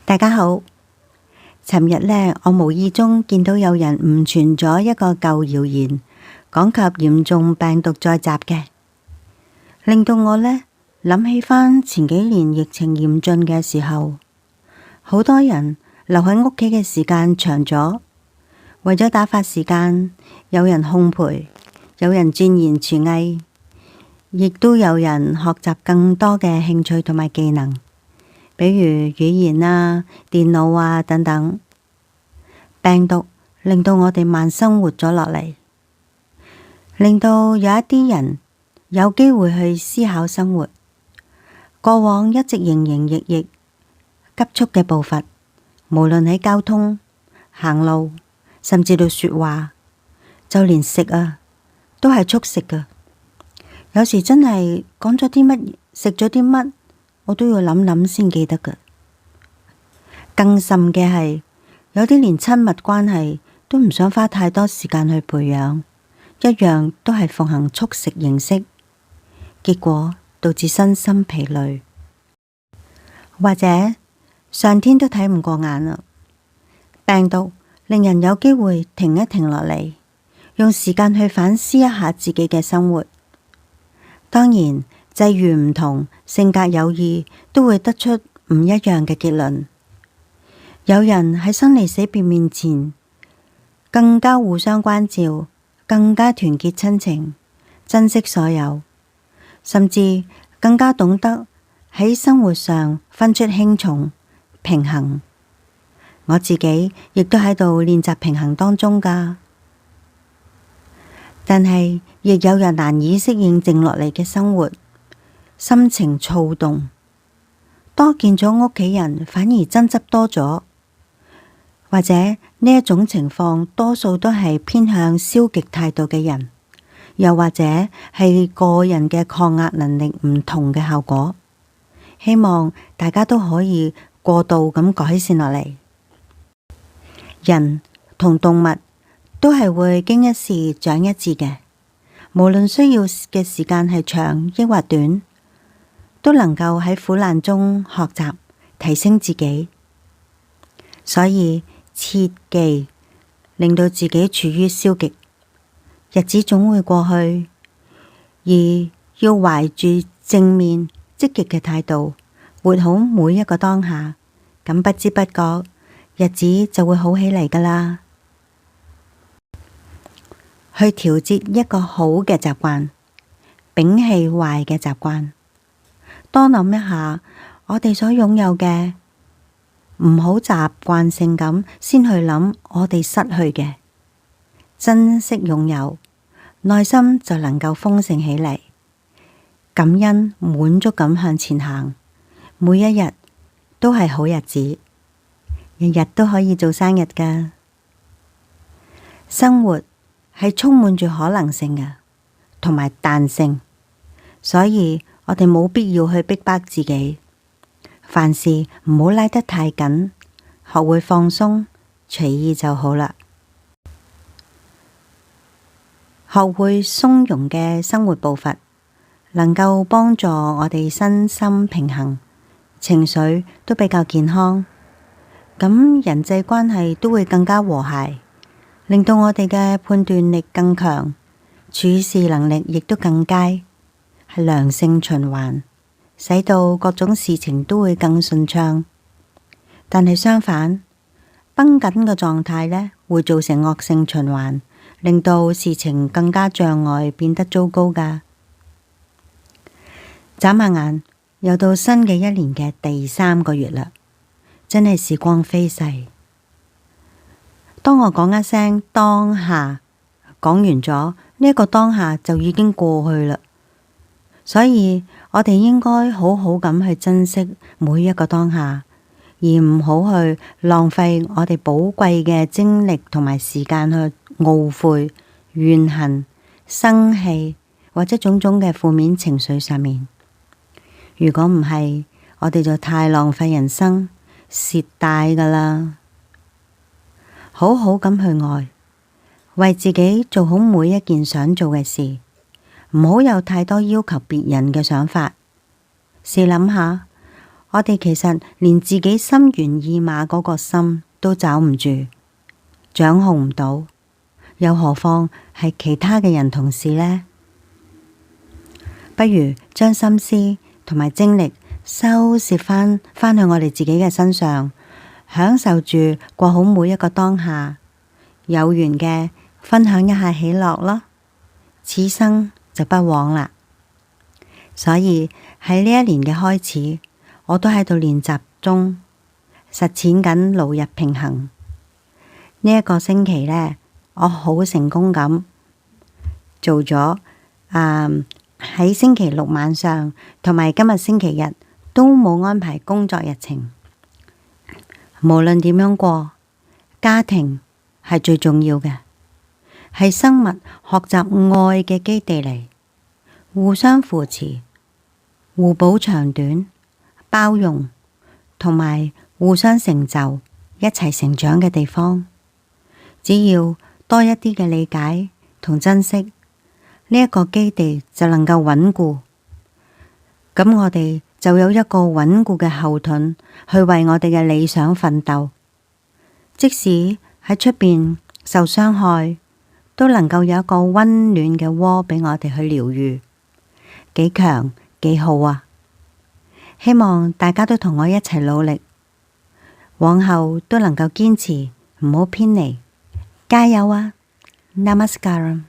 大家好，尋日呢，我無意中見到有人誤傳咗一個舊謠言，講及嚴重病毒在襲嘅，令到我呢諗起返前幾年疫情嚴峻嘅時候，好多人留喺屋企嘅時間長咗，為咗打發時間，有人烘焙，有人鑽研廚藝，亦都有人學習更多嘅興趣同埋技能。比如語言啊、電腦啊等等，病毒令到我哋慢生活咗落嚟，令到有一啲人有機會去思考生活。過往一直營營役役、急速嘅步伐，無論喺交通、行路，甚至到說話，就連食啊，都係速食噶。有時真係講咗啲乜，食咗啲乜，我都要諗諗先記得㗎。更甚嘅係，有啲連親密關係都唔想花太多時間去培養，一樣都係奉行速食形式，結果導致身心疲累。或者上天都睇唔過眼啦，病毒令人有機會停一停落嚟，用時間去反思一下自己嘅生活。當然，際遇唔同，性格有異，都會得出唔一樣嘅結論。有人喺生離死別面前，更加互相關照，更加團結親情，珍惜所有，甚至更加懂得喺生活上分出輕重、平衡。我自己亦都喺度練習平衡當中㗎。但係亦有人難以適應靜落嚟嘅生活，心情躁動，多見咗屋企人反而爭執多咗，或者呢一種情況多數都係偏向消極態度嘅人，又或者係個人嘅抗壓能力唔同嘅效果。希望大家都可以過度咁改善落嚟。人同動物都係會經一事長一智嘅，無論需要嘅時間係長抑或短，都能夠喺苦難中學習提升自己。所以切忌令到自己處於消極，日子總會過去，而要懷住正面積極嘅態度，活好每一個當下，咁不知不覺日子就會好起嚟㗎喇。去調節一個好嘅習慣，摒棄壞嘅習慣。多諗一下我哋所擁有嘅，唔好習慣性咁先去諗我哋失去嘅，珍惜擁有，內心就能夠豐盛起嚟，感恩滿足咁向前行，每一日都係好日子，日日都可以做生日㗎。生活係充滿住可能性嘅，同埋彈性，所以我哋冇必要去逼迫自己，凡事唔好拉得太緊，學會放鬆隨意就好啦。學會鬆容嘅生活步伐，能夠幫助我哋身心平衡，情緒都比較健康，咁人際關係都會更加和諧，令到我哋嘅判斷力更強，處事能力亦都更佳，係良性循環，使到各種事情都會更順暢。但係相反，繃緊嘅狀態呢，會造成惡性循環，令到事情更加障礙，變得糟糕㗎。眨下眼，又到新嘅一年嘅第3個月啦，真係時光飛逝。當我講一聲當下，講完咗呢一個當下就已經過去啦，所以我哋應該好好咁去珍惜每一個當下，而唔好去浪費我哋寶貴嘅精力同埋時間去懊悔、怨恨、生氣或者種種嘅負面情緒上面。如果唔係，我哋就太浪費人生，蝕大㗎啦。好好咁去愛，為自己做好每一件想做嘅事，唔好有太多要求別人嘅想法。試諗下，我哋其實連自己心猿意馬嗰個心都找唔住，掌控唔到，又何況係其他嘅人同事呢？不如將心思同埋精力收攝返去我哋自己嘅身上，享受住過好每一個當下，有緣嘅分享一下喜樂咯，此生就不枉啦。所以喺呢一年嘅開始，我都喺度練習中實踐緊勞逸平衡。呢一個星期呢，我好成功咁做咗喺星期六晚上同埋今日星期日都冇安排工作日程。無論點樣過，家庭係最重要嘅，係生物學習愛嘅基地嚟，互相扶持、互補長短、包容同埋互相成就、一齊成長嘅地方。只要多一啲嘅理解同珍惜，呢一個基地就能夠穩固。咁我哋就有一個穩固嘅後盾去為我哋嘅理想奮鬥。即使喺出邊受傷害，都能夠有一個溫暖嘅窩俾我哋去療癒，幾強幾好啊！希望大家都同我一齊努力，往後都能夠堅持，唔好偏離。加油啊！Namaskaram。